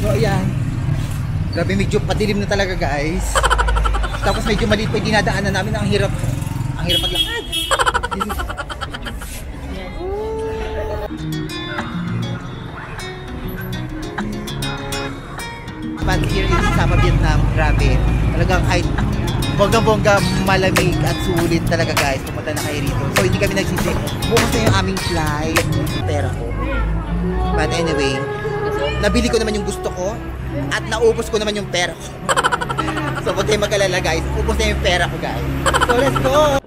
So ayan. Grabe, medyo patilim na talaga guys. Tapos medyo maliit pa yung dinadaanan namin. Ang hirap maglakad. But here in Sapa, Vietnam, grabe. Talagang kahit bongga-bongga, malamig at sulit talaga guys. Pumunta na kayo rito. So hindi kami nagsisi. Bukas na yung aming flight. Pera ko. But anyway, nabili ko naman yung gusto ko at naubos ko naman yung pera ko. So huwag kayo mag-alala guys. Ubos na yung pera ko guys. So let's go!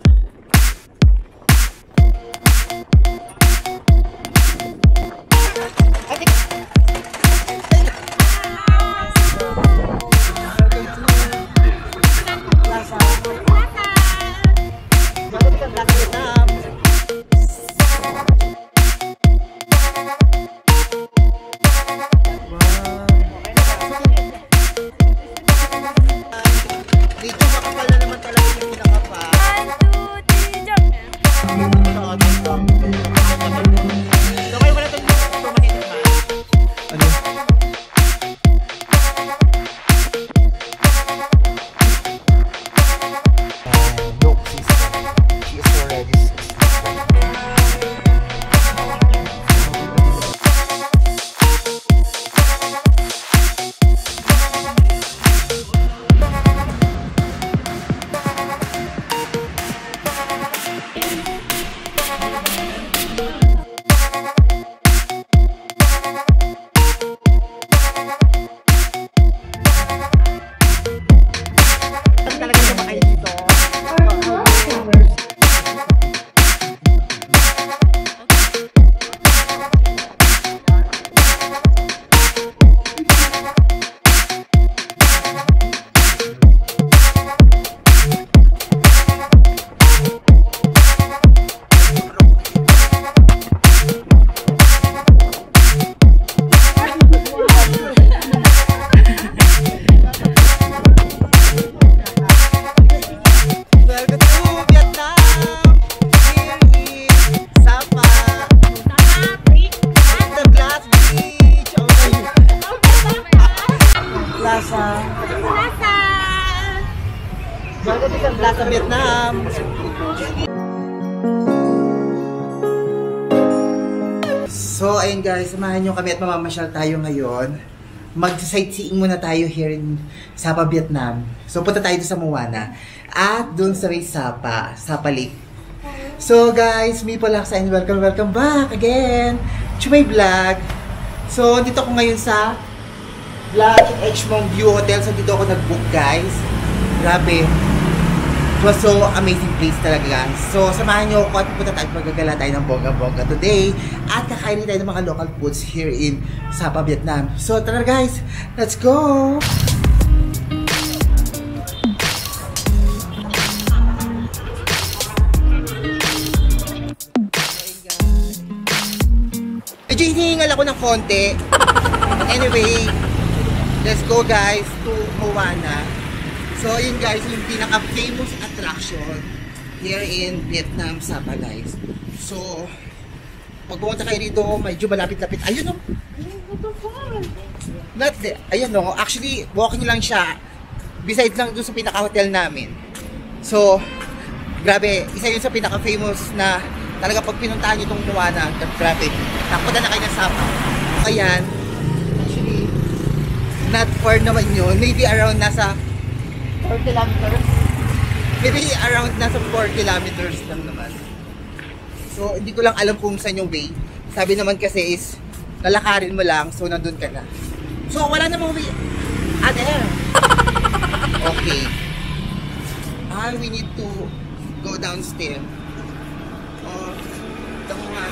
Plaza Vietnam. So ayun guys, samahan nyo kami at mamamasyal tayo ngayon. Mag-sightseeing muna tayo here in Sapa, Vietnam. So punta tayo sa Moana at dun sa may Sapa Lake. So guys, me po Laksa and welcome back again to my vlog. So dito ako ngayon sa Vlog Edgemont View Hotel. So dito ako nag-book guys. Grabe. It was so amazing place talaga guys. So samahan nyo ako at pupunta tayo, magagala tayo ng bongga-bongga today. At kakainin tayo ng mga local foods here in Sapa, Vietnam. So tara guys, let's go! Medyo hinihingal ako ng konti. Anyway, let's go guys to Moana. So yun guys, yung pinaka-famous attraction here in Vietnam, Sapa guys. So, pag pumunta kayo dito, medyo malapit-lapit. Ayun o! Ayun o, actually, walking lang siya. Besides lang dun sa pinaka-hotel namin. So, grabe, isa yun sa pinaka-famous na talaga pag pinuntahan nyo itong Moana, grabe, napunta na kayo ng Sapa. Ayan, actually, not far naman yun. Maybe around nasa 4 kilometers. Maybe around nasa 4 kilometers lang naman. So, hindi ko lang alam kung saan yung way. Sabi naman kasi is, lalakarin mo lang, so nandun ka na. So, wala namang way. Ah, there. Okay. We need to go downstairs. Oh, ito mo nga.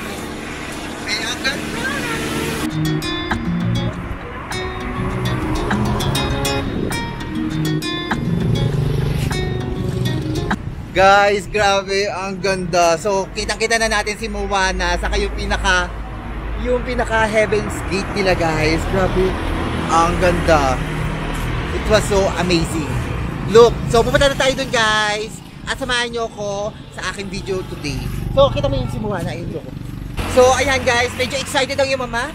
May agad na. Guys, grabe, ang ganda. So, kitang-kita na natin si Moana, saka yung pinaka Heaven's Gate nila, guys. Grabe, ang ganda. It was so amazing. Look, so pupunta na tayo dun, guys. At samahan nyo ako sa aking video today. So, kita mo yung si Moana, yun ko. So, ayan guys, medyo excited ang yung mama.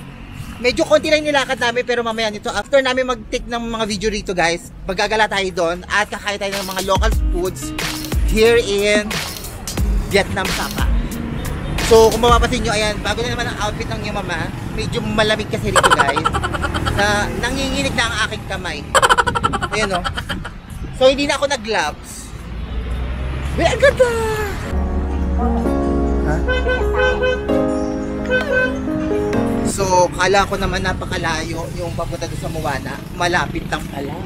Medyo konti lang nilakad namin pero mamaya nito after namin mag-take ng mga video rito guys, magagala tayo doon at kakain tayo ng mga local foods here in Vietnam Sapa. So kung mapapansin nyo, ayan, bago na naman ang outfit ng yung mama. Medyo malamig kasi rito guys. Na nanginginig na ang aking kamay. Ayan o. So hindi na ako nag-gloves. May agad ah! Ha? So, kala ko naman napakalayo yung papunta doon sa Moana. Malapit lang pala.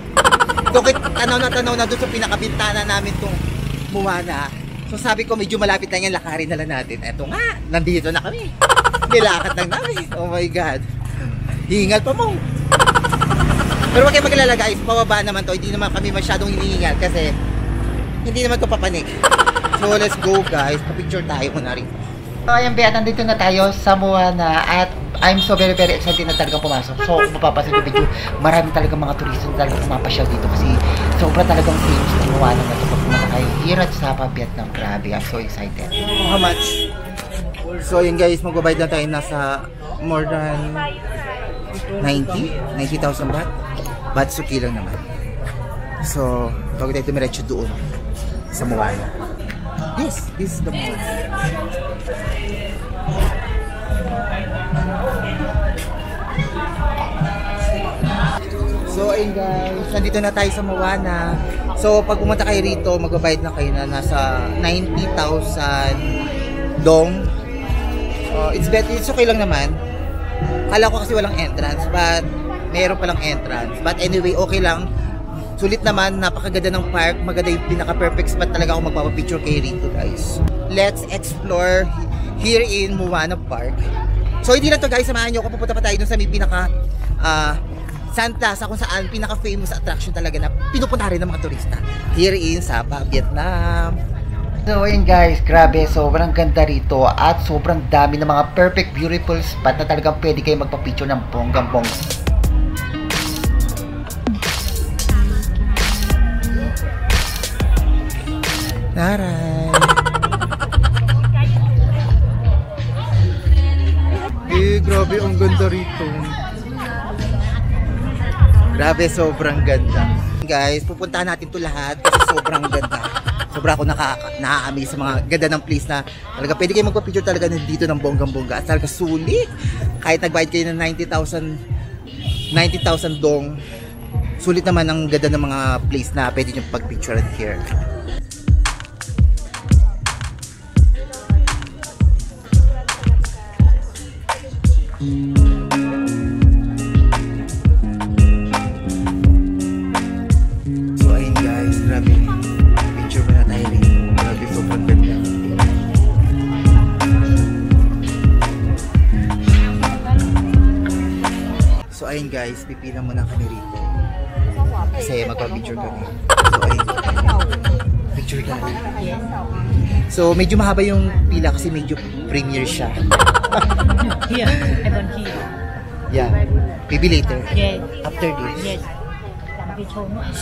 So, tanaw na doon sa pinakabintana namin itong Moana. So, sabi ko medyo malapit lang yan, lakarin na lang natin. Eto nga, nandito na kami. Nilakad lang namin. Oh my God. Hingal pa mo. Pero wag kayo mag-alala guys, pababa naman to. Hindi naman kami masyadong hinihingal kasi hindi naman to papanik. So, let's go guys. Pa-picture tayo muna rin. So, ayan Bea, nandito na tayo sa Moana at I'm so very excited na talagang pumasok. So, kung mapapansin ko medyo marami talagang mga turista na talagang pumapasyal dito kasi sobra talagang famous ng Moana na ito pag pumunta kayo here at Sapa, Vietnam. Grabe, I'm so excited. How much? So, yun guys, magbabayad na tayo nasa more than 90,000 baht. Baht suki lang naman. So, bago tayo dumiretso doon sa Moana. This is the mall. So ayun guys, nandito na tayo sa Moana. So pag pumunta kayo rito, magbabayad na kayo na nasa 90,000 dong. It's okay lang naman. Kala ko kasi walang entrance, but meron palang entrance. But anyway, okay lang. Sulit naman, napakaganda ng park. Maganda yung pinaka-perfect spot talaga kung magpapapicture kayo rito guys. Let's explore here in Moana Park. So hindi lang to guys, samahan nyo kung pupunta pa tayo dun sa may pinaka Sun Plaza kung saan pinaka-famous attraction talaga na pinupunta rin ng mga turista here in Sapa, Vietnam. So ayun guys, grabe, sobrang ganda rito at sobrang dami ng mga perfect beautiful spot na talagang pwede kayo magpa-picture ng bonggang-bongga. Taray! Grabe, ang ganda rito. Grabe, sobrang ganda. Guys, pupuntahan natin to lahat kasi sobrang ganda. Sobra ako nakaka-amaze sa mga ganda ng place na talaga pwede kayo magpa-picture talaga dito ng bonggang-bongga. At talaga sulit. Kahit nagbayad kayo ng 90,000 dong, sulit naman ang ganda ng mga place na pwede nyo pag-picture here. So ayun guys, grabe, picture pa na tayo rin. Grabe, sobrang ganda. So ayun guys, pipila muna kami rito kasi magpa-picture kami. So ayun, picture kami. So medyo mahaba yung pila kasi medyo premiere siya. Here, I want here. Yeah, maybe later. Yes. After this. Yes.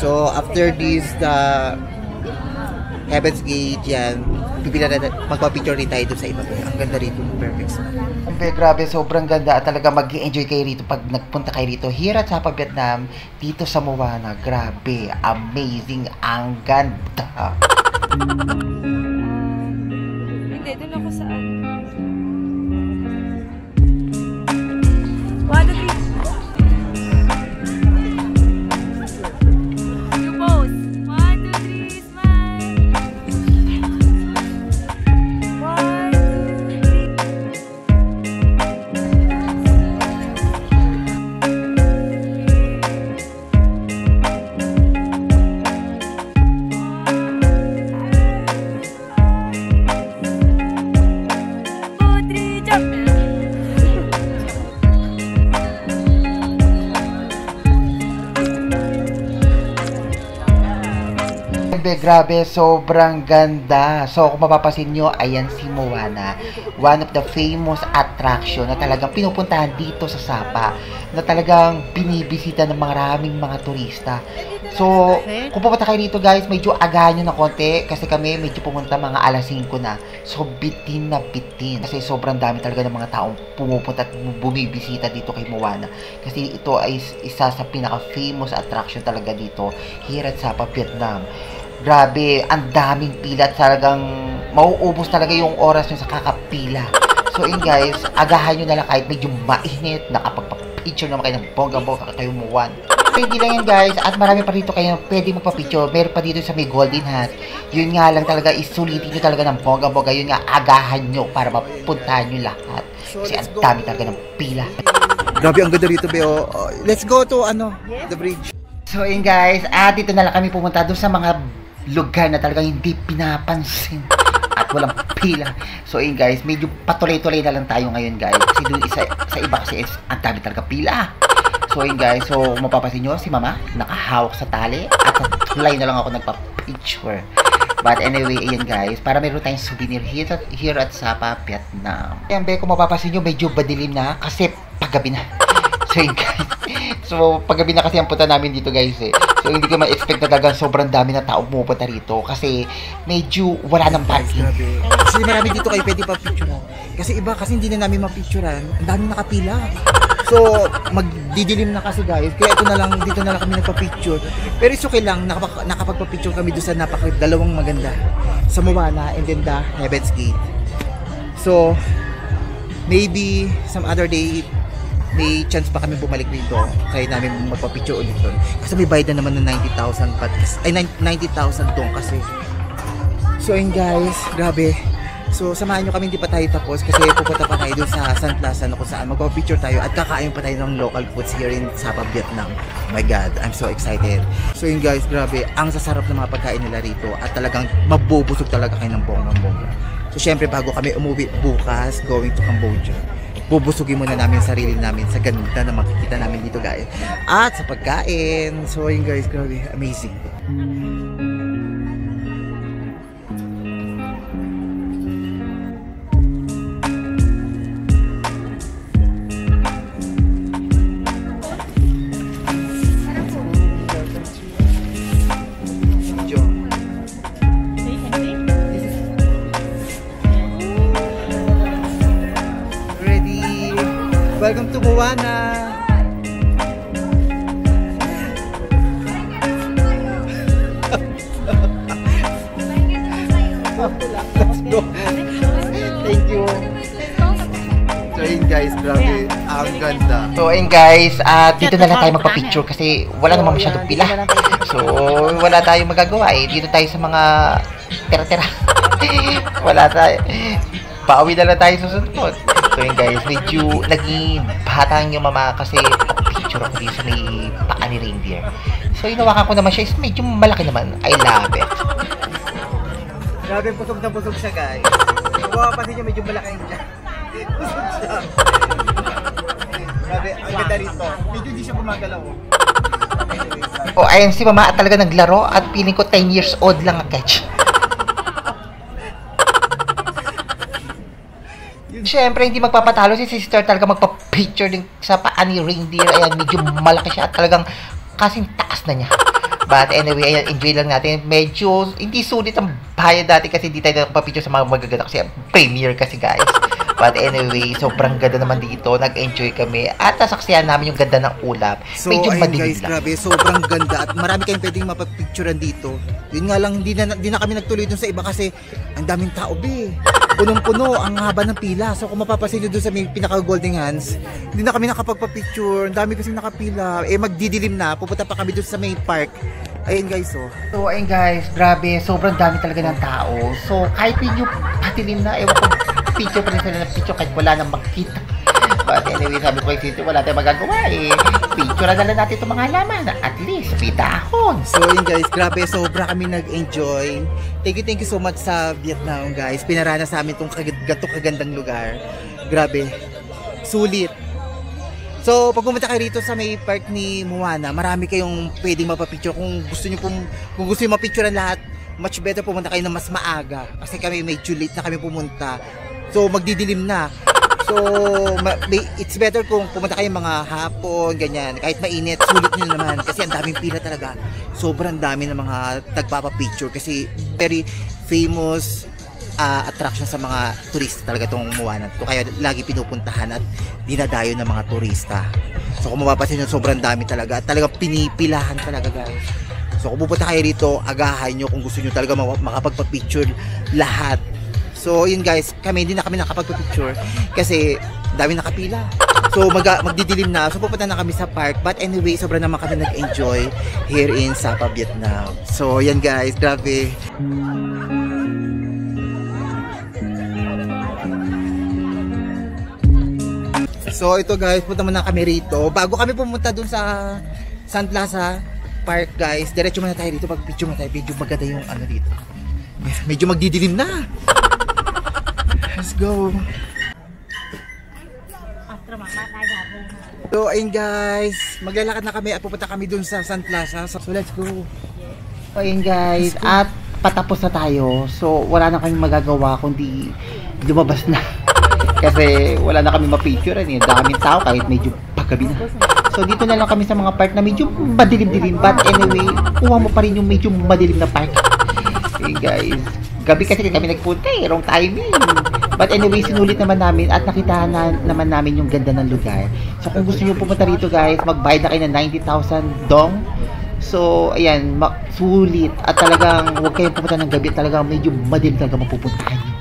So after this, the Heaven's Gate, yan. Pipila na magpa-picture rin tayo sa iba. Ang ganda rito, perfect. Grabe, sobrang ganda at talaga mag-enjoy kayo rito pag nagpunta kayo rito here at Sapa, Vietnam, dito sa Moana. Grabe, amazing, ang ganda. Hindi, doon ako saan. 1, 2, 3. You pose. 1, 2, 3, smile. 1, 2, 3. Be, grabe, sobrang ganda. So, kung mapapasin nyo, ayan si Moana. One of the famous attraction na talagang pinupuntahan dito sa Sapa. Na talagang binibisita ng maraming mga turista. So, kung pupunta kayo dito guys, medyo agahan nyo na konti. Kasi kami medyo pumunta mga alas 5 na. So, bitin na bitin. Kasi sobrang dami talaga ng mga taong pumupunta at bumibisita dito kay Moana. Kasi ito ay isa sa pinaka-famous attraction talaga dito here at Sapa, Vietnam. Grabe, ang daming pila at talagang mauubos talaga yung oras nyo sa kakapila. So yun guys, agahan nyo na lang kahit medyo mainit, nakapagpa-picture naman kayo ng bongga-bongga kayo Moana. So hindi lang yan guys, at marami pa dito kayo pwede magpa-picture. Meron pa dito sa may Golden Hat. Yun nga lang talaga, isulitin nyo talaga ng bongga-bongga. Yun nga, agahan nyo para mapuntahan nyo lahat. Kasi ang dami talaga ng pila. Grabe, ang ganda rito, Beo. Let's go to, the bridge. So yun guys, dito na lang kami pumunta doon sa mga lugar na talagang hindi pinapansin at walang pila. So yun guys, medyo patuloy-tuloy na lang tayo ngayon guys. Kasi doon sa iba kasi ang dami talaga pila. So yun guys, so mapapansin nyo si mama nakahawak sa tali at sa tulay na lang ako nagpa-picture. But anyway, ayan guys, para meron tayong souvenir here at Sapa, Vietnam. Ayan be, kung mapapansin nyo, medyo badilim na kasi paggabi na. So yun guys, so paggabi na kasi ang punta namin dito guys eh. So hindi ko ma-expect na talagang sobrang dami na tao pumupunta rito kasi medyo wala ng parking. Kasi marami dito kayo pwede pa picturean. Kasi iba kasi hindi na namin ma-picturean, ang dami nakapila. So magdidilim na kasi guys, kaya ito na lang, dito na lang kami nagpa-picture. Pero it's okay lang, nakapagpa-picture kami doon sa dalawang maganda. Sa Moana and then the Heaven's Gate. So maybe some other day may chance pa kami bumalik dito, kaya namin magpa-picture ulit doon. Kasi may bayad na naman ng 90,000 ay 90,000 doon kasi. So yun guys, grabe. So samahan nyo kami, hindi pa tayo tapos kasi pupunta pa tayo doon sa Sun Plaza na kung saan magpa-picture tayo at kakain pa tayo ng local foods here in Sapa, Vietnam. Oh my God, I'm so excited. So yun guys, grabe, ang sasarap ng mga pagkain nila rito at talagang mabubusog talaga kayo ng bonggang-bongga. So syempre bago kami umuwi bukas, going to Cambodia, bubusugin muna namin yung sarili namin sa ganda na makikita namin dito guys. At sa pagkain. So yun guys, grabe, amazing. Welcome to Moana! Let's go! Thank you! So yun guys, grabe, ang ganda. So ayun guys, dito na lang tayo magpa-picture kasi wala naman masyadong pila. So wala tayong magagawa eh. Dito tayo sa mga tera-tera. Wala tayo. Pauwi na lang tayo susunod. So yun guys, medyo naging batang yung mama kasi picture ako dito sa may paa ni reindeer. So inawakan ko naman siya, is medyo malaki naman. I love it. Grabe, pusog na pusog siya guys. Mapapansin nyo, medyo malaki siya. Pusog siya. Grabe, ang ganda rito. Medyo hindi siya gumagalaw. Oh, ayun si mama at talaga naglaro at feeling ko 10 years old lang ang catch. Siyempre, hindi magpapatalo si sister, talaga magpa-picture din sa paa ni reindeer. Ayan, medyo malaki siya at talagang kasing taas na niya. But anyway, ayan, enjoy lang natin. Medyo hindi sulit ang bayad dati kasi hindi tayo nakapapicture sa mga magaganda kasi premiere kasi guys. But anyway, sobrang ganda naman dito. Nag-enjoy kami at nasaksihan namin yung ganda ng ulap. So medyo ayun madilim guys, lang. grabe, sobrang ganda at marami kayong pwedeng mapapicturean dito. Yun nga lang, di na kami nagtuloy dun sa iba kasi ang daming tao be. Punong-puno, ang haba ng pila. So kung mapapansin nyo dun sa may pinaka-Golden Hands, hindi na kami nakapagpa-picture. Ang dami kasing nakapila. Eh magdidilim na, pupunta pa kami dun sa main park. Ayun guys, oh. So ayun guys, grabe, sobrang dami talaga ng tao. So kahit medyo patilim na, ewan ko, picture pa rin sila ng picture kahit wala nang makita. But anyway, sabi ko kasi wala tayong magagawa eh. Picture na lang natin itong mga halaman. At least, may dahon. So yun guys, grabe, sobra kami nag-enjoy. Thank you so much sa Vietnam guys. Pinarana sa amin itong kagandang lugar. Grabe, sulit. So pag pumunta kayo rito sa may park ni Moana, marami kayong pwedeng mapapicture kung gusto nyo mapicturean lahat. much better pumunta kayo na mas maaga. Kasi kami medyo late na kami pumunta. So, magdidilim na. So, it's better kung pumunta kayo mga hapon, ganyan. Kahit mainit, sulit nyo naman. Kasi ang daming pila talaga. Sobrang dami ng mga nagpapapicture. Kasi very famous attraction sa mga turista talaga itong Moana to, kaya lagi pinupuntahan at dinadayo ng mga turista. So kung mapapansin nyo, sobrang dami talaga at talagang pinipilahan talaga guys. So kung pupunta kayo rito, agahan nyo kung gusto nyo talaga makapagpa-picture lahat. So yun guys, hindi na kami nakapagpa-picture kasi dami nakapila. So magdidilim na, so pupunta na kami sa park. But anyway, sobrang naman kami nag-enjoy here in Sapa, Vietnam. So yan guys, grabe. So ito guys, punta muna kami rito. Bago kami pumunta dun sa Sun Plaza Park guys, diretso muna tayo rito. Pag-picture muna tayo, medyo maganda yung ano dito. Medyo magdidilim na. Let's go. So ayun guys, maglalakad na kami at pupunta kami dun sa Sun Plaza. So let's go. So ayun guys, at patapos na tayo. So wala na kami magagawa kundi lumabas na. Kasi wala na kami ma-picture eh. Daming tao kahit medyo paggabi na. So dito na lang kami sa mga part na medyo madilim-dilim. But anyway, kuha mo pa rin yung medyo madilim na part. Okay guys, gabi kasi kami nagpunta eh, wrong timing. But anyway, sinulit naman namin at nakita naman namin yung ganda ng lugar. So kung gusto nyo pumunta rito guys, magbayad na kayo ng 90,000 dong. So ayan, sulit. At talagang huwag kayong pumunta ng gabi. Talagang medyo madilim talaga mapupuntahan nyo.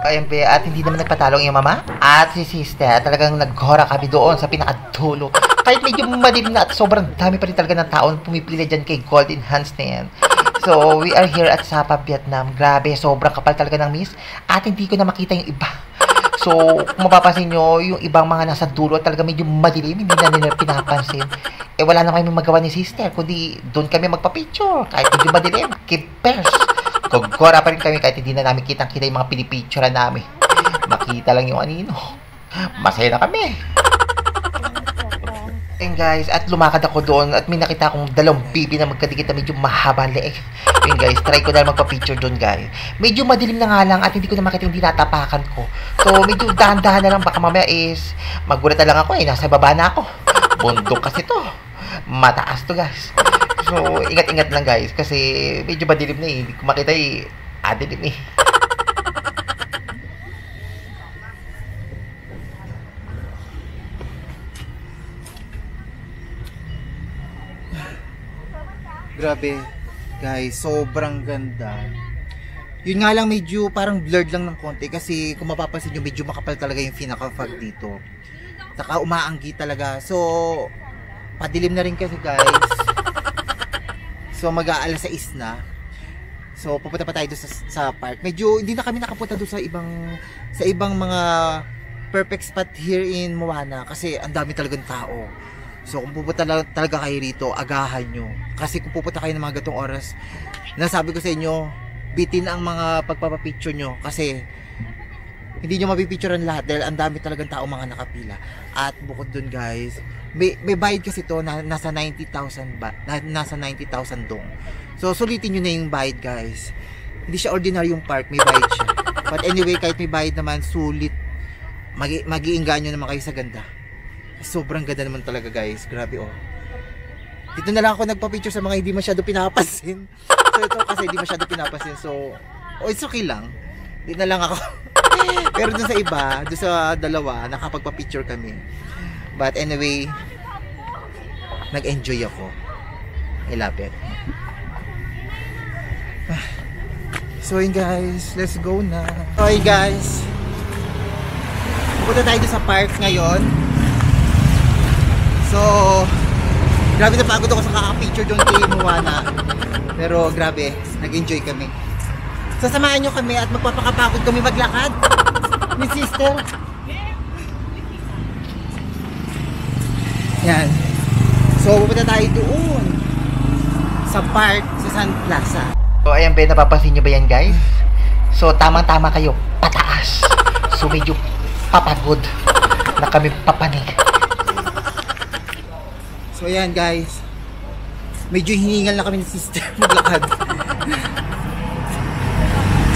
Ayan pe, at hindi naman nagpatalo ang iyong mama at si sister. Talagang naghora kami doon sa pinakadulo. Kahit medyo madilim na at sobrang dami pa rin talaga ng taon pumipili dyan kay Golden Hands na yan. So, we are here at Sapa, Vietnam. Grabe, sobrang kapal talaga ng mist. At hindi ko na makita yung iba. So, kung mapapansin nyo, yung ibang mga nasa dulo talaga medyo madilim. Hindi na nila pinapansin. Eh, wala na kami magawa ni sister. Kundi doon kami magpa-picture. Kahit medyo madilim. Keepers. Gogora pa rin kami kahit hindi na namin kitang-kita yung mga pinipicture namin. Makita lang yung anino. Masaya na kami. And guys, at lumakad ako doon at may nakita akong dalawang bibi na magkadikit na medyo mahaba leeg. And guys, try ko na magpa-picture doon guys. Medyo madilim na nga lang at hindi ko na makita yung dinatapakan ko. So medyo dahan-dahan na lang, baka mamaya is magulat na lang ako eh, nasa baba na ako. Bundok kasi to. Mataas to guys. So, ingat-ingat lang guys kasi medyo madilim na eh. Hindi ko makita eh. Dilim eh. Grabe guys, sobrang ganda. Yun nga lang medyo parang blurred lang ng konti kasi kung mapapansin nyo medyo makapal talaga yung pinaka-fog dito. Saka umaanggi talaga. So, padilim na rin kasi guys. So mag-aalas 6 na. So pupunta pa tayo doon sa park. Medyo hindi na kami nakapunta doon sa ibang mga perfect spot here in Moana kasi ang dami talagang tao. So kung pupunta talaga kayo rito, agahan nyo. Kasi kung pupunta kayo ng mga gatong oras, nasabi ko sa inyo, bitin ang mga pagpapapicture nyo kasi hindi nyo mapipicturean lahat dahil ang dami talagang tao mga nakapila. At bukod dun guys, may bayad kasi to na nasa 90,000 ba? Nasa 90,000 dong. So sulitin nyo na yung bayad guys. Hindi siya ordinary yung park, may bayad siya. But anyway, kahit may bayad naman, sulit. Mag-iingaan nyo naman kayo sa ganda. Sobrang ganda naman talaga guys. Grabe oh. Dito na lang ako nagpa-picture sa mga hindi masyado pinapansin. So ito kasi hindi masyado pinapansin. So, it's okay lang. Dito na lang ako. Pero dun sa iba, dun sa dalawa, nakapagpa-picture kami. But anyway, nag-enjoy ako. I love it. So yun guys, let's go na. Okay guys, pupunta tayo sa park ngayon. So, grabe na pagod ako sa kaka-picture doon kay Moana. Pero grabe, nag-enjoy kami. Sasamahan nyo kami at magpapakapagod kami maglakad ni sister. Yan. So, pupunta tayo doon sa park sa Sun Plaza. So, ayan ba, napapansin nyo ba yan guys? So, tamang-tama kayo, pataas. So, medyo papagod na kami papanig. So, ayan guys. medyo hiningal na kami ni sister maglakad.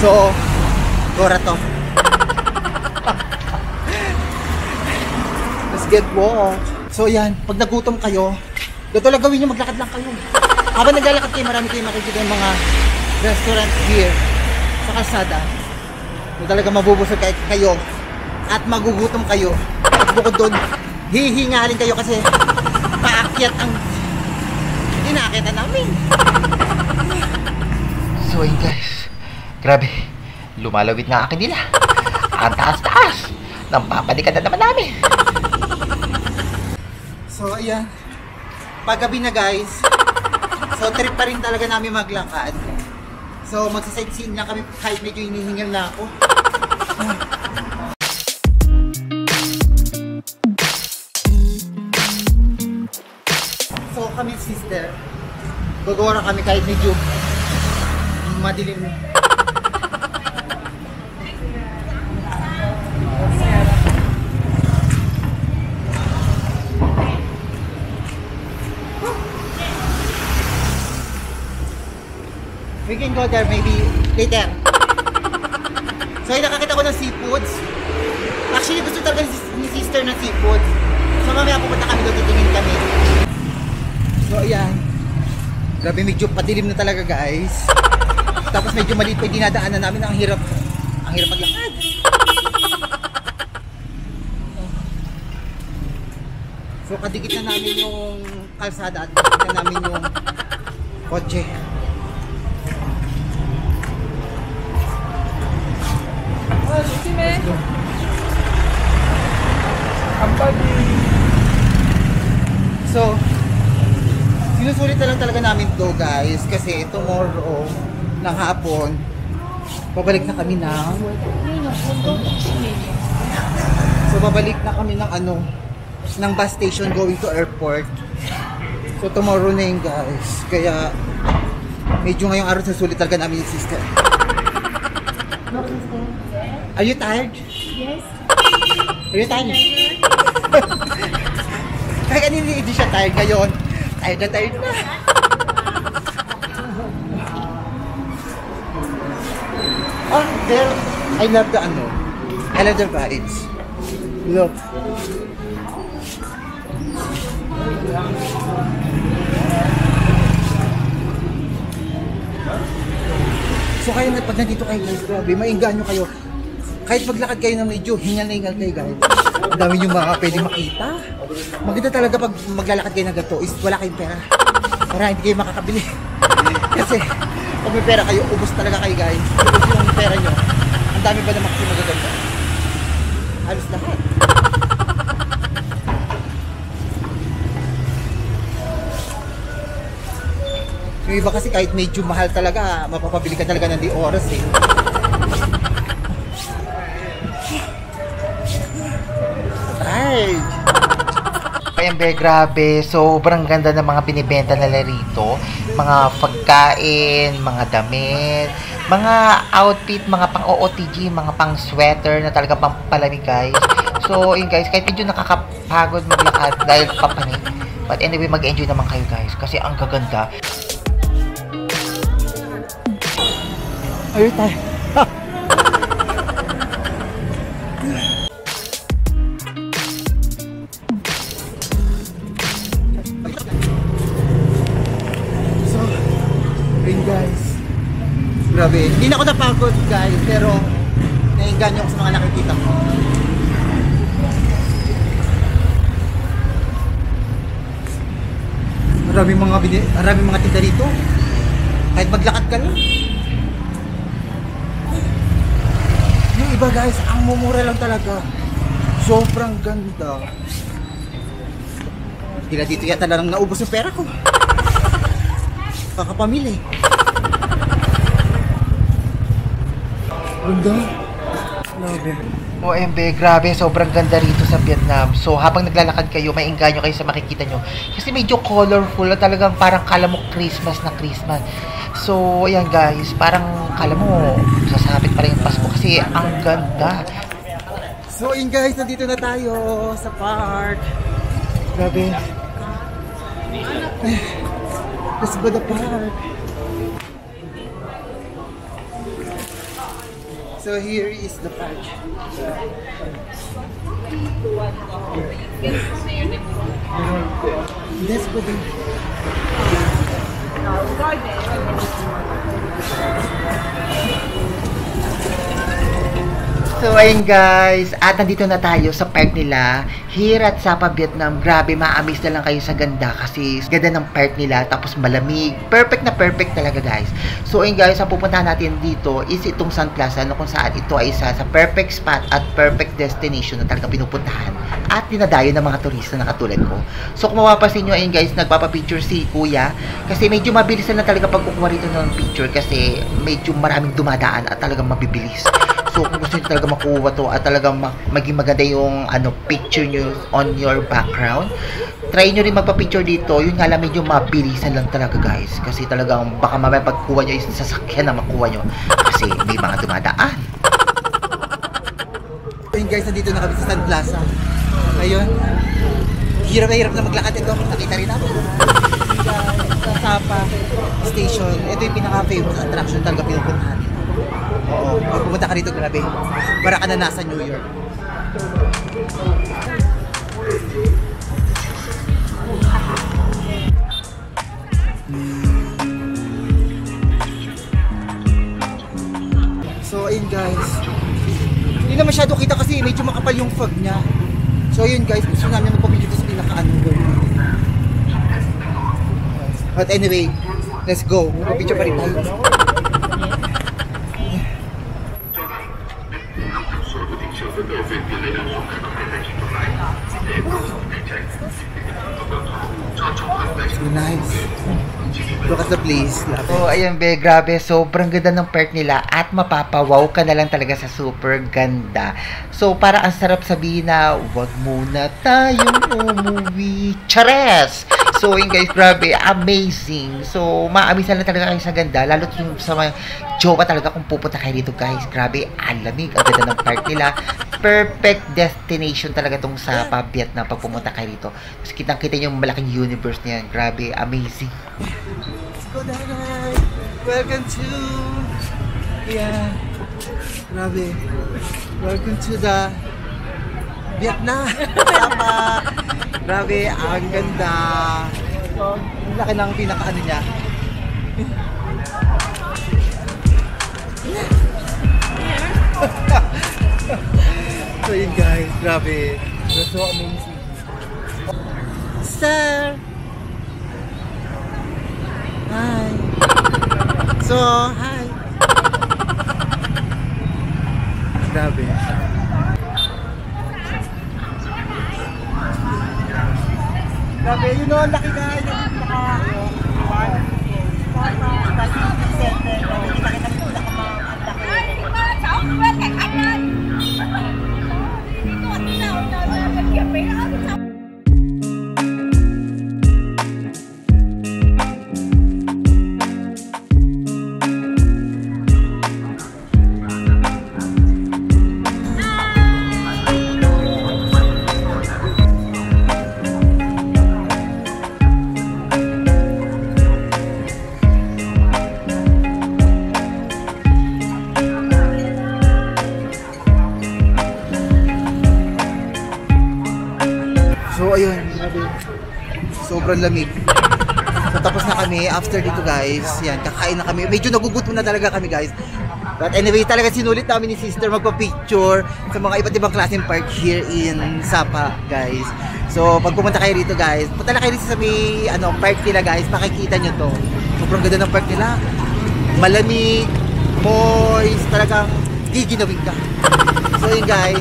So, Gora to. Let's get walk. So yan, pag nagutom kayo, ganito lang gawin nyo, maglakad lang kayo. Habang naglalakad kayo, marami kayo makikita yung mga restaurant here sa kalsada. So talaga mabubusog kayo at magugutom kayo. At bukod doon, hihingalin kayo kasi paakyat ang inakita namin. So yun guys, grabe, lumalawit nga akin nila. Ang taas-taas, nampapalikan na naman namin. So ayan, paggabi na guys, so trip pa rin talaga namin maglakad. So magsa-sightseeing na kami kahit medyo hinihingal na ako. So kami sister, gagawin kami kahit medyo madilim. We can go there maybe later. So ay nakakita ko ng seafoods. Actually gusto talaga ni sister ng seafoods. So mamaya pupunta kami doon, titingin kami. So ayan, grabe medyo padilim na talaga guys. Tapos medyo maliit pa yung dinadaanan namin. Ang hirap maglakad. So kadikit na namin yung kalsada at kadikit na namin yung kotse. So sinusulit na lang talaga namin to guys kasi tomorrow ng hapon babalik na kami ng babalik na kami ng ng bus station going to airport. So tomorrow na yun guys, kaya medyo ngayong araw susulit talaga namin yung sister. Are you tired? Yes. Are you tired? Kaya kanina hindi siya tired, ngayon tired na. Oh, there, I love the vibes. Look. So kaya pag nandito kayo guys, grabe, mainganyo kayo. Kahit maglakad kayo na medyo hingal na hingal kayo guys. Ang dami yung mga pwede makita. Maganda talaga pag maglalakad kayo ng gato is wala kayong pera. Para hindi kayo makakabili. Kasi pag may pera kayo, ubos talaga kayo guys. Ubos yung pera nyo. Ang dami ba naman kasi magaganda? Halos lahat. Yung iba kasi kahit medyo mahal talaga, mapapabili ka talaga ng di oras eh. Right. Ayan be, grabe. Sobrang ganda ng mga binibenta nila rito. Mga pagkain, mga damit, mga outfit, mga pang-OOTG, mga pang-sweater na talaga pang palamig guys. So, yun guys, kahit medyo nakakapagod maglakad dahil papanik. But anyway, mag-enjoy naman kayo guys kasi ang gaganda. Ayun tayo. So, ayun guys. Grabe. Hindi na ako napagod guys, pero naiinganyo ako sa mga nakikita ko. Maraming mga tinda dito. Kahit maglakad ka lang. Yung iba guys, ang mumura lang talaga. Sobrang ganda. Tila dito yata lang naubos yung pera ko. Kakapamili. Ganda. Grabe. OMB, grabe, sobrang ganda rito sa Vietnam. So, habang naglalakad kayo, may engganyo kayo sa makikita nyo. Kasi medyo colorful, talagang parang kala mo Christmas na Christmas. So, ayan guys, parang kala mo, sasapit pa rin yung Pasko kasi ang ganda. So, yun guys, nandito na tayo sa park. Grabe. Let's go the park. So here is the park. Let's go there. So ayun guys, at nandito na tayo sa park nila here at Sapa, Vietnam. Grabe, ma-amaze na lang kayo sa ganda kasi ganda ng park nila, tapos malamig. Perfect na perfect talaga guys. So ayun guys, ang pupuntahan natin dito is itong Sun Plaza, no, kung saan ito ay isa sa perfect spot at perfect destination na talaga pinupuntahan at dinadayo ng mga turista na katulad ko. So kung mapapansin nyo, ayun guys, nagpapapicture si Kuya kasi medyo mabilis na talaga pag kukuha rito ng picture kasi medyo maraming dumadaan at talagang mabibilis. So kung gusto nyo talaga makuha to at talagang maging maganda yung picture nyo on your background, try nyo rin magpa-picture dito. Yun nga lang, medyo mabilisan lang talaga guys kasi talagang baka mamaya pagkuha nyo yung sasakyan na makuha nyo kasi may mga dumadaan. Ayun guys, nandito na kami sa Sun Plaza. Ayun, hirap na maglakad ito. Nakita rin natin sa Sapa Station. Ito yung pinaka-famous attraction talaga pinupuntahan. Oo, pag pumunta ka rito, grabe. Para ka na nasa New York. So, ayun guys. Hindi na masyado kita kasi medyo makapal yung fog niya. So, ayun guys, gusto namin magpapicture sa pinaka-ano. But anyway, let's go. Magpapicture pa rin tayo. So nice. Look at the place. Love it. So, ayun be, grabe. Sobrang ganda ng park nila at mapapawaw ka na lang talaga sa super ganda. So, para ang sarap sabihin na, wag muna tayong umuwi. Chares! So, yun guys, grabe, amazing. So, ma-amaze na lang talaga kayo sa ganda. Lalo yung sa mga jowa talaga kung pupunta kayo dito guys. Grabe, alamig. Ang ganda ng park nila. Perfect destination talaga tong sa Vietnam pag pumunta kayo dito. Tapos kitang-kita yung malaking universe niyan. Grabe, amazing. Let's go guys. Welcome to grabe. Welcome to the Vietnam. Sapa. Grabe, ang ganda. So, ang laki ng pinaka-ano niya. So yun guys, grabe. That's so amazing. Sir! Hi! So, hi! Grabe. Grabe, yun o, laki guys. So ayun, grabe. Sobrang lamig. So tapos na kami after dito guys. Yan, kakain na kami. Medyo nagugutom na talaga kami guys. But anyway, talaga sinulit namin ni sister magpa-picture sa mga iba't ibang klaseng park here in Sapa guys. So pag pumunta kayo rito guys, punta na kayo dito sa may park nila guys. Makikita nyo to. Sobrang ganda ng park nila. Malamig, moist, talagang giginawin ka. So yun guys.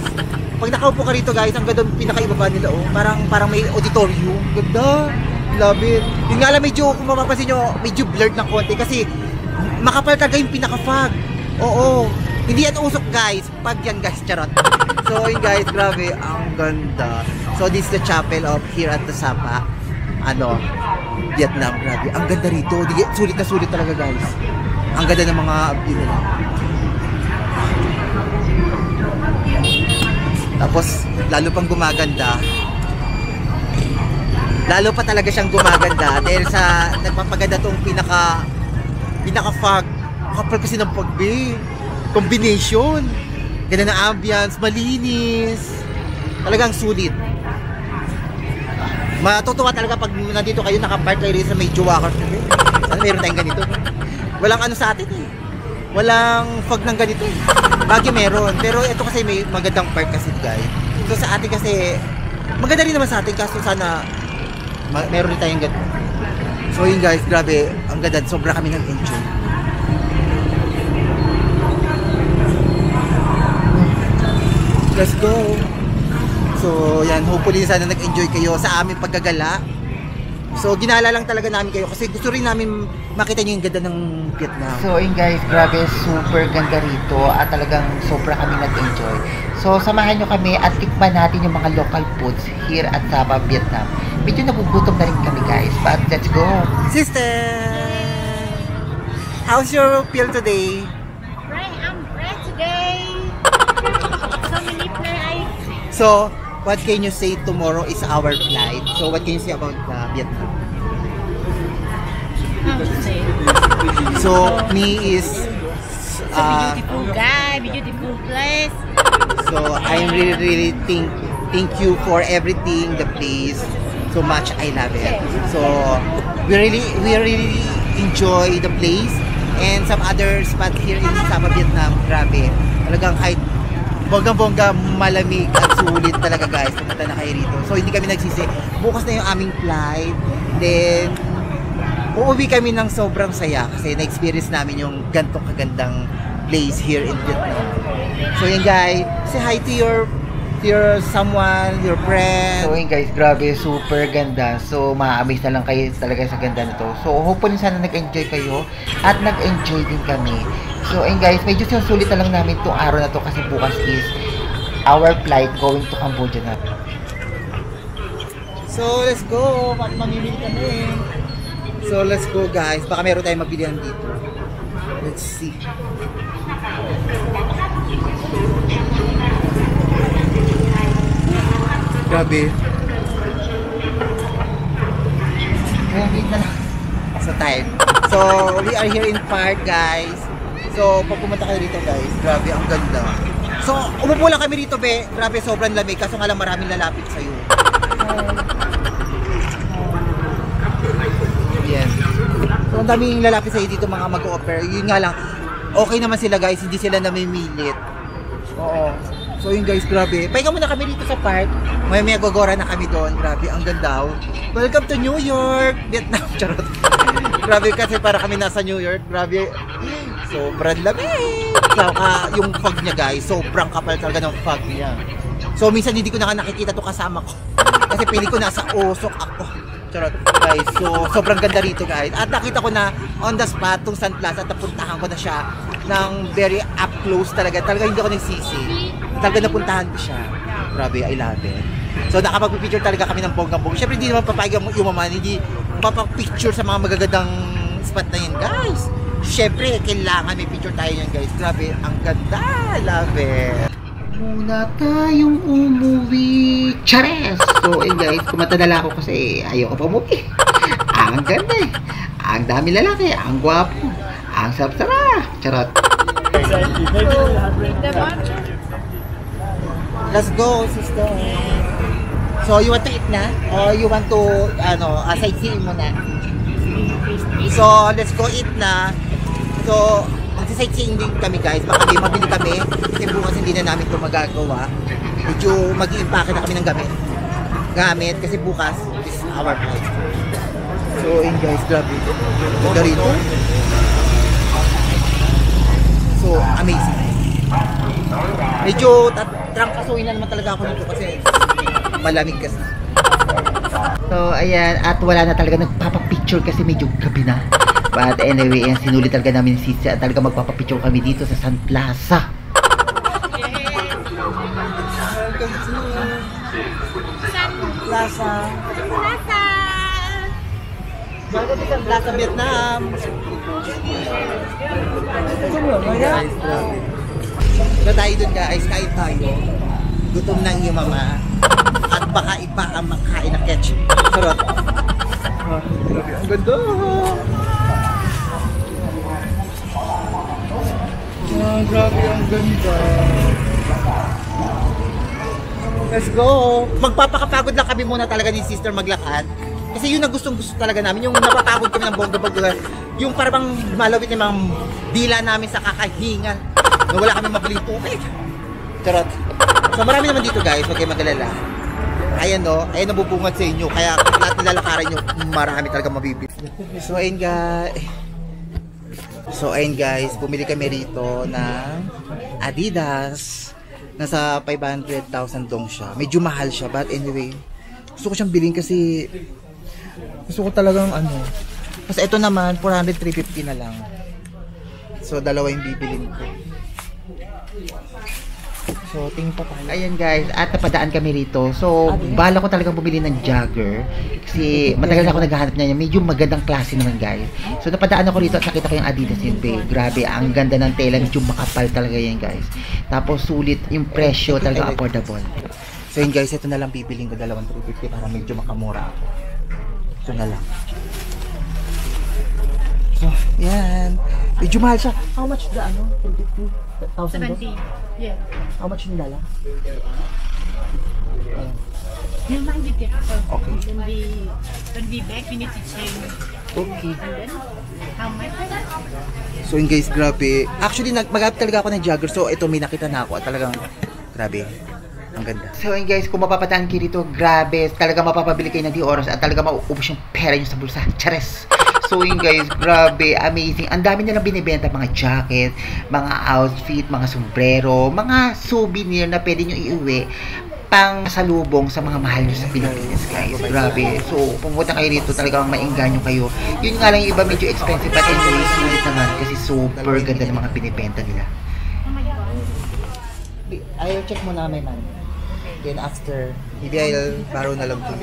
Pag nakaupo ka rito guys, ang ganda pinakaibaba nila oh. Parang may auditorium. Ganda. Love it. Yung nga lang medyo, kung mapapansin nyo, medyo blurred ng konti kasi makapal talaga yung pinaka-fog. Oo. Hindi yan usok guys. Pag yan guys, charot. So yun guys, grabe. Ang ganda. So this is the chapel of here at the Sapa. Vietnam. Grabe. Ang ganda rito. Sulit na sulit talaga guys. Ang ganda ng mga view nila. Tapos, lalo pang gumaganda. lalo pa talaga siyang gumaganda dahil sa nagpapaganda tong pinaka-fog. Kapal kasi ng pagbe. Combination. Ganda na ambience, malinis. Talagang sulit. Matutuwa talaga pag nandito kayo, nakapark kayo rin sa may Juwakar. Sana meron tayong ganito. Walang ano sa atin eh. Walang fog ng ganito eh. Bagay meron. Pero ito kasi may magandang park kasi guys. So sa atin kasi, maganda rin naman sa atin kaso sana meron rin tayong ganito. So yun guys, grabe. Ang ganda. Sobra kami nag-enjoy. Let's go! So yan, hopefully sana nag-enjoy kayo sa aming paggagala. So ginala lang talaga namin kayo kasi gusto rin namin makita nyo yung ganda ng Vietnam. So yun guys, grabe, super ganda rito at talagang sobra kami nag-enjoy. So samahan nyo kami at tikman natin yung mga local foods here at Sapa, Vietnam. Medyo nagugutom na rin kami guys, but let's go! Sister! How's your feel today? I'm fresh today. So many flights. So, what can you say tomorrow is our flight? So, what can you say about Vietnam? How to say? So, me is... It's a beautiful guy, beautiful place. So, I'm really thank you for everything, the place. So much, I love it. So, we really enjoy the place. And some other spot here in Sapa, Vietnam, grabe. Talagang kahit bonggang-bongga, malamig at sulit talaga guys. Pumunta na kayo rito. So hindi kami nagsisi. Bukas na yung aming flight. Then, uuwi kami ng sobrang saya kasi na-experience namin yung gantong kagandang place here in Vietnam. So yun guys, say hi to your someone, your friend. So yun guys, grabe, super ganda. So ma-amaze na lang kayo talaga sa ganda nito. So hopefully sana nag-enjoy kayo at nag-enjoy din kami. So ayun guys, medyo susulit na lang namin itong araw na to kasi bukas is our flight going to Cambodia na. So let's go, mamimili kami. So let's go guys, baka meron tayong mabilihan dito. Let's see. Grabe. Sa time. So, we are here in park, guys. So, pag pumunta kayo rito, guys, grabe, ang ganda. So, umupo lang kami rito, be. Grabe, sobrang lamig. Kaso nga lang maraming lalapit sa'yo. Yan. So, ang daming lalapit sa'yo dito, mga mag-o-offer. Yun nga lang, okay naman sila, guys. Hindi sila namimilit. Oo. So yun guys, grabe. Pahinga muna kami dito sa park. May gogora na kami doon. Grabe, ang ganda. Welcome to New York, Vietnam. Charot. Grabe kasi para kami nasa New York. Grabe. Sobrang lamig. Saka yung fog niya guys, sobrang kapal talaga ng fog niya. So minsan hindi ko na nakikita to kasama ko. Kasi pili ko nasa usok ako. Charot. Guys, so sobrang ganda rito guys. At nakita ko na on the spot tong Sun Plaza at napuntahan ko na siya ng very up close talaga. Talaga hindi ako nagsisi. Talaga napuntahan ko siya. Grabe, I love it. So nakapag-picture talaga kami ng bonggang-bongga. Siyempre hindi naman papayag yung mama, hindi papapicture sa mga magagandang spot na yun guys. Siyempre, kailangan may picture tayo yan guys. Grabe, ang ganda. I love it. Muna tayong umuwi. Chares! So yun guys, kumatadala ako kasi ayoko pa umuwi. Ang ganda eh. Ang dami lalaki, ang gwapo, ang sarap-sarap. Charot. Let's go, sister. So, you want to eat na? Or you want to, sightseeing muna? So, let's go eat na. So, magsa-sightseeing din kami guys. Baka may mabili kami. Kasi bukas hindi na namin ito magagawa. Medyo mag-i-impake na kami ng gamit. Kasi bukas is our flight. So, yun guys, grabe. Ganda rito. So, amazing. Medyo trangkasuin na naman talaga ako nito kasi malamig kasi. So ayan, at wala na talaga nagpapapicture kasi medyo gabi na. But anyway, ayan, sinulit talaga namin si Sisi at talaga magpapapicture kami dito sa Sun Plaza. Plaza. Welcome to Sun Plaza, Vietnam. So tayo dun guys, kain tayo. Gutom na yung mama. At baka iba ang makain na ketchup. Sarot. ganda. Ah, grabe, ang ganda. Let's go. Magpapakapagod lang kami muna talaga ni sister maglakad. Kasi yun ang gustong-gusto talaga namin. Yung napapagod kami ng bongga-bongga. Yung parang malawit ng mga dila namin sa kakahingan. Na wala kami mabiling tubig. Charot. So marami naman dito guys, huwag kayo mag-alala. Ayan no, ayan nabubungad sa inyo. Kaya lahat nilalakaran nyo, marami talaga mabibili. So ayun guys, bumili kami rito ng Adidas. Nasa 500,000 dong siya. Medyo mahal siya, but anyway, gusto ko siyang bilhin kasi gusto ko talagang ano. Kasi ito naman, 400, 350 na lang. So dalawa yung bibilin ko. So, tingin pa tayo. Ayan guys, at napadaan kami rito. So, bala ko talagang bumili ng jogger. Kasi matagal na ako naghahanap niya. Medyo magandang klase naman guys. So, napadaan ako rito at nakita ko yung Adidas yun. Grabe, ang ganda ng tela. Medyo makapal talaga yan guys. Tapos, sulit yung presyo. Talaga affordable. So yun guys, ito na lang bibilin ko. 2,350 para medyo makamura ako. Ito na lang. So, yan. Medyo mahal siya. How much the ano? 22,000 70. Yeah. How much yung dala? You mind it careful. Okay. When we back, we need to change. Okay. And then, how much? So yun guys, grabe. Actually, mag-up talaga ako ng jogger. So ito, may nakita na ako. At talagang, grabe. Ang ganda. So yun guys, kung mapapataan kayo rito, grabe. Talaga mapapabili kayo ng di oras at talaga mauubos yung pera nyo sa bulsa. Chares! So yun guys, grabe, amazing. Ang dami nilang binibenta, mga jacket, mga outfit, mga sombrero, mga souvenir na pwede nyo iuwi pang salubong sa mga mahal nyo sa Pilipinas guys. Grabe. So, pumunta kayo dito, talagang maingganyo kayo. Yun nga lang yung iba medyo expensive, but anyway, sulit naman kasi super ganda ng mga binibenta nila. I'll check muna may man. Then after, maybe I'll borrow na lang to.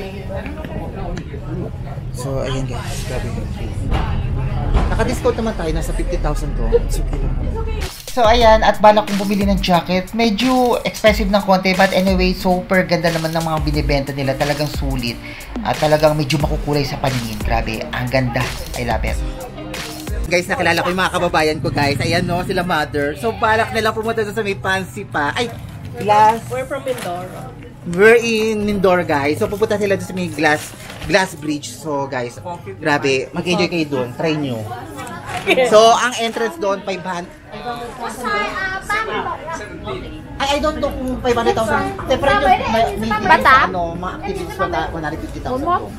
So, ayun guys, grabe yun. Naka-discount naman tayo, nasa 50,000 to. It's okay lang. So, ayan, at balak kong bumili ng jacket. Medyo expensive ng konti, but anyway, super ganda naman ng mga binibenta nila. Talagang sulit. At talagang medyo makukulay sa paningin. Grabe, ang ganda. I love it. Guys, nakilala ko yung mga kababayan ko guys. Ayan no, sila mother. So, balak nila pumunta sa may fancy pa. Ay, We're from Mindoro. we're in Mindoro guys. So, pupunta sila sa may glass bridge. So, guys, grabe. Mag-enjoy kayo doon. Try nyo. So, ang entrance doon, 500. I don't know kung 500,000. Separate yung may Bata? ano, mga activities 150,000 doon.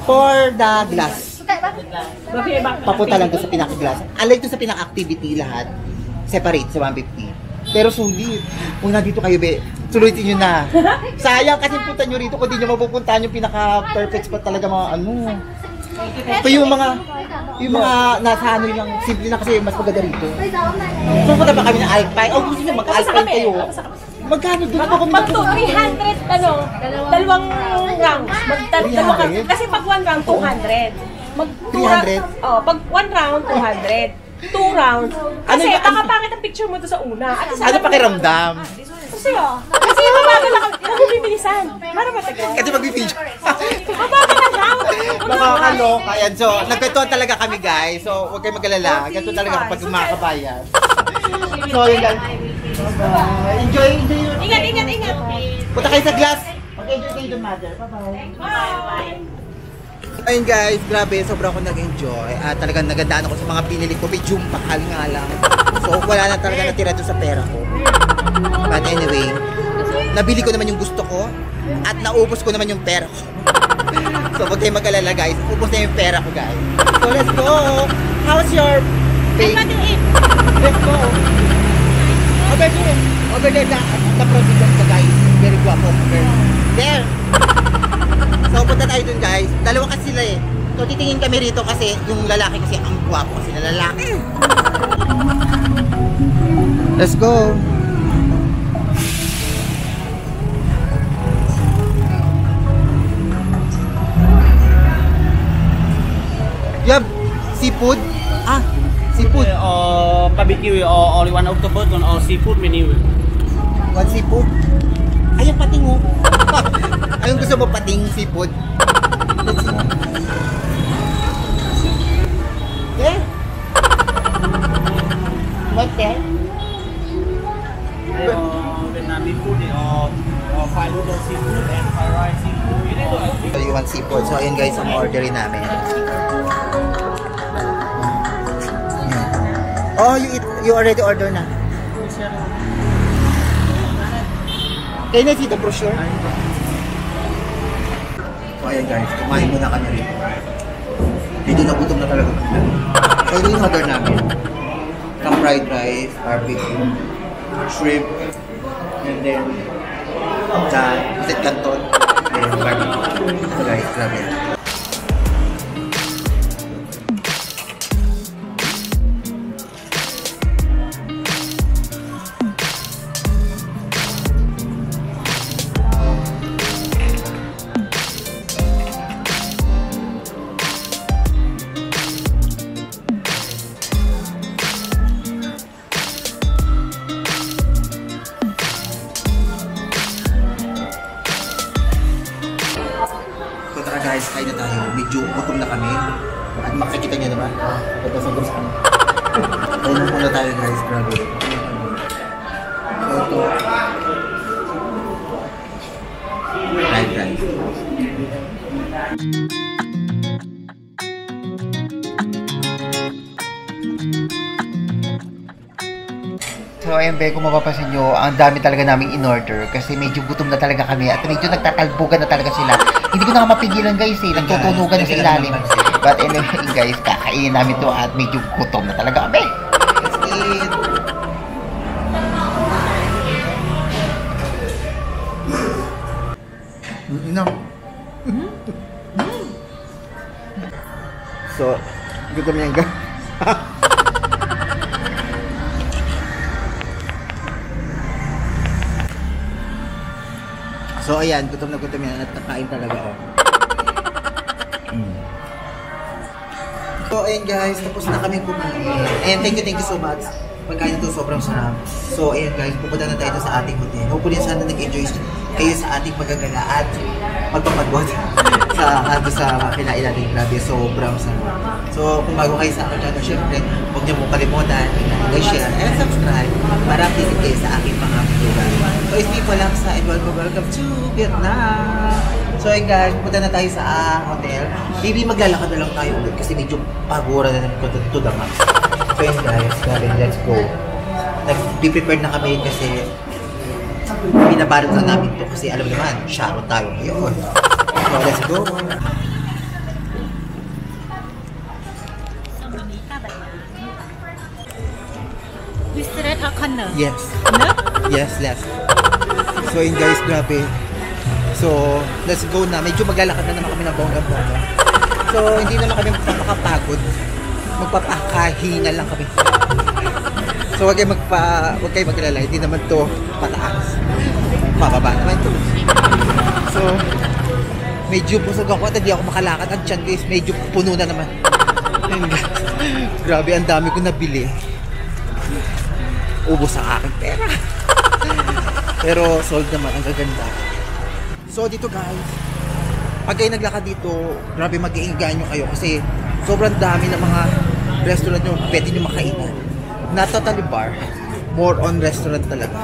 For the glass. Papunta lang doon sa pinaka-glass. Unlike doon sa pinaka-activity lahat, separate sa 150. Pero sulit. Kung nandito kayo, be, sulitin nyo na. Sayang kasi punta nyo rito kung di nyo mapupuntahan yung pinaka-perfect spot talaga mga ano. Ito yung mga nasa ano lang, simple na kasi mas maganda rito. Pupunta pa kami ng Alpine. O gusto nyo mag-Alpine kayo. Magkano doon ako Pag 300, ano, dalawang rounds. Kasi pag 1 round, 200. Mag 300? Oh, pag 1 round, 200. 2 rounds. Kasi baka pangit ang picture mo doon sa una. At Ano pakiramdam? Kasi mabagal lang. Huwag bibilisan. Para matagal. Kasi magbibidyo. Mabagal ang round. Nakakaloka yan. So, nagkwentuhan talaga kami guys. So, huwag kayo mag-alala. Ganito talaga kapag mga kabayan. So, yun lang. Enjoy yun. Ingat. Punta kayo sa glass. Mag-enjoy kayo doon, mother. Bye-bye. Bye. Ayun guys, grabe, sobrang ako nag-enjoy. Talagang nagandaan ako sa mga pinili ko. Medyo bakal nga lang. So, wala na talaga natira doon sa pera ko. But anyway, nabili ko naman yung gusto ko at naubos ko naman yung pera ko. So, huwag kayo mag-alala guys. Ubos na yung pera ko guys. So, let's go! How's your face? Let's go! Over there, the president ka guys. Very guwapo. There! So, punta tayo dun guys. Dalawa kasi sila eh. So, titingin kami rito kasi yung lalaki kasi ang guwapo kasi na lalaki. Let's go! You have seafood? Seafood. Barbecue or only one octopus on all seafood menu. One seafood? Ayan pating oh. Anong gusto mo, pating seafood? Yeah. What that? Vietnamese food, fried noodle seafood and fried rice seafood. You need to So, you want seafood. So, ayun guys, ang orderin namin. Oh, you already order na. Can I see the brochure? So, ayan guys, kumain muna kami rin. Medyo nagutom na talaga. So, ito yung order namin. Some fried rice, barbecue, shrimp, and then canton, and barbecue. So guys, grabe. So tara guys, kain na tayo. Medyo gutom na kami. At makikita nyo naman. Ito sa gusto kami. Kain na muna tayo guys, grabe. So ito. Fried rice. So ayun be, kung mapapasin nyo, ang dami talaga naming in-order kasi medyo gutom na talaga kami at medyo nagtatalbugan na talaga sila. Hindi ko na mapigilan guys eh, nagtutunugan na sa ilalim. But anyway guys, kakainin namin to at medyo gutom na talaga kami. Let's eat. No. So, gutom yan guys. So ayan, gutom na gutom yan at nakain talaga ako. So ayan guys, tapos na kami kumain. And thank you so much. Pagkain ito sobrang sarap. So ayan guys, pupunta na tayo sa ating hotel. Hopefully sana nag-enjoy kayo sa ating pagagala at magpapagod sa kinain natin. Grabe, sobrang sarap. So kung bago kayo sa akin channel, syempre, huwag niyo mong kalimutan, i-share and subscribe para updated kayo sa aking mga video. So it's me po lang sa and welcome to Vietnam. So ayun guys, pupunta na tayo sa hotel. Maybe maglalakad na lang tayo ulit kasi medyo pagura na namin to the max. So ayun guys, let's go. Nag-be-prepared na kami kasi pinabarot na namin to kasi alam naman, sharon tayo ngayon. So let's go. Straight or corner? Yes. No? Yes, left. So yun guys, grabe. So, let's go na. Medyo maglalakad na naman kami ng bongga-bongga. So, hindi naman kami makapagod. Magpapakahinga lang kami. So, huwag kayo maglala. Hindi naman to pataas. Mababa naman to. So, medyo busog ako at hindi ako makalakad. At dyan guys, medyo puno na naman. Grabe, ang dami ko nabili. Ubos ang aking pera. Pero sold naman, ang gaganda. So dito guys, pag kayo naglakad dito, grabe mag-iingayan nyo kayo kasi sobrang dami ng mga restaurant nyo pwede nyo makainan. Not totally bar, more on restaurant talaga.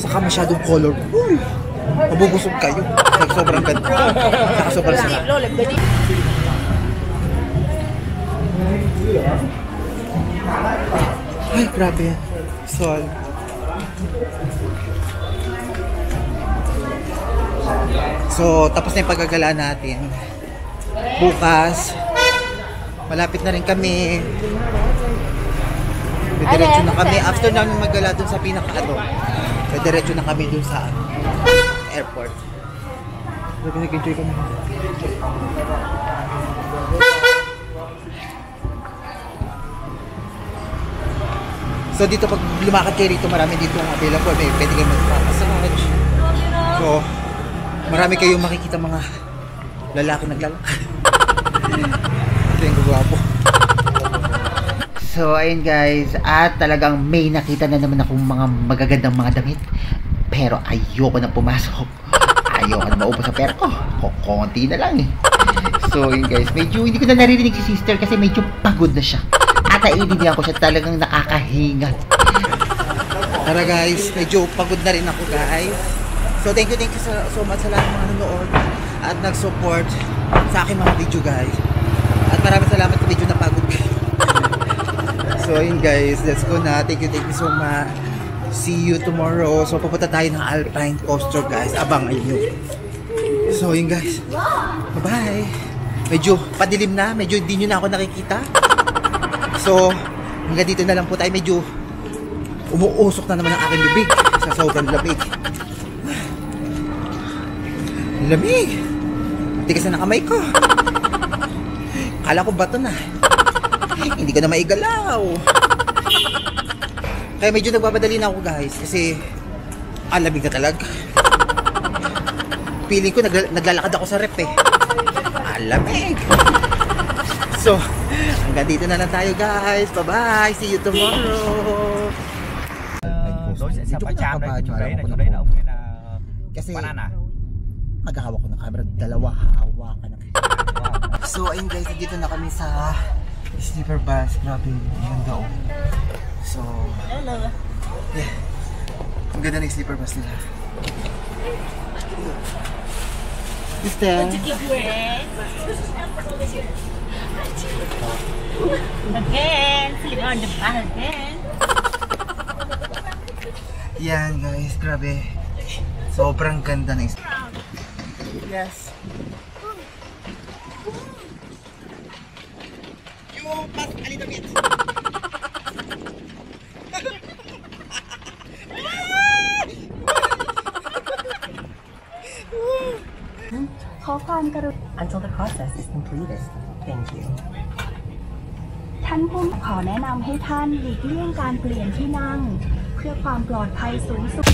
Saka masyadong color. Uy! Mabubusog kayo. Sobrang ganda. Saka sobrang sarap. Ay, grabe. Sol. So, tapos na yung paggagala natin. Bukas, malapit na rin kami. Diretso na kami. After namin maggala dun sa pinaka-ano, diretso na kami dun sa airport. Nag-enjoy kami. So dito pag lumakad kayo rito, marami dito ang available. May pwede kayo mag-massage. So, marami kayong makikita mga lalaki naglalakad. Ito yung gagwapo. So ayun guys, at talagang may nakita na naman akong mga magagandang mga damit. Pero ayoko na pumasok. Ayaw ka na maubos sa pera ko. Konti na lang eh. So yun guys, medyo hindi ko na naririnig si sister kasi medyo pagod na siya. At naiintindihan ko siya, talagang nakakahinga. Tara guys, medyo pagod na rin ako guys. So thank you so much sa lahat ng mga nanonood at nag-support sa aking mga video guys. At maraming salamat sa video na pagod kayo. So yun guys, let's go na. Thank you so much. See you tomorrow. So pupunta tayo ng Alpine Coaster guys. Abangan nyo. So yun guys. Bye-bye. Medyo padilim na. Medyo hindi nyo na ako nakikita. So hanggang dito na lang po tayo. Medyo umuusok na naman ang aking bibig sa sobrang lamig. Lamig! Tigas na ng kamay ko. Kala ko bato na. Hindi ko na maigalaw. Kaya medyo nagpapadali na ako guys. Kasi lamig na talaga. Feeling ko naglalakad ako sa rep eh. Lamig! So, hanggang dito na lang tayo guys. Bye-bye! See you tomorrow! Sa pacham đấy, chỗ đấy là ông ấy là Kasi banana. maghahawak ko ng camera, dalawa hahawakan na. So ayun guys, dito na kami sa sleeper bus. Grabe, ang ganda oh. So yeah, ang ganda ng sleeper bus nila. Sister, Again, sleep on the bus again. yan guys, grabe. Sobrang ganda ng yes. You pass a little bit. ขอความกรุณา Until the process is completed. Thank you. ท่านผู้ขอแนะนำให้ท่านหลีกเลี่ยงการเปลี่ยนที่นั่ง เพื่อความปลอดภัยสูงสุด